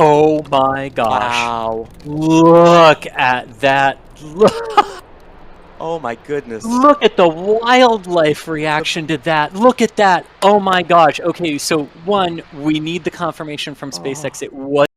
Oh my gosh. Wow. Look at that. Oh my goodness. Look at the wildlife reaction to that. Look at that. Oh my gosh. Okay, so one, we need the confirmation from SpaceX. It was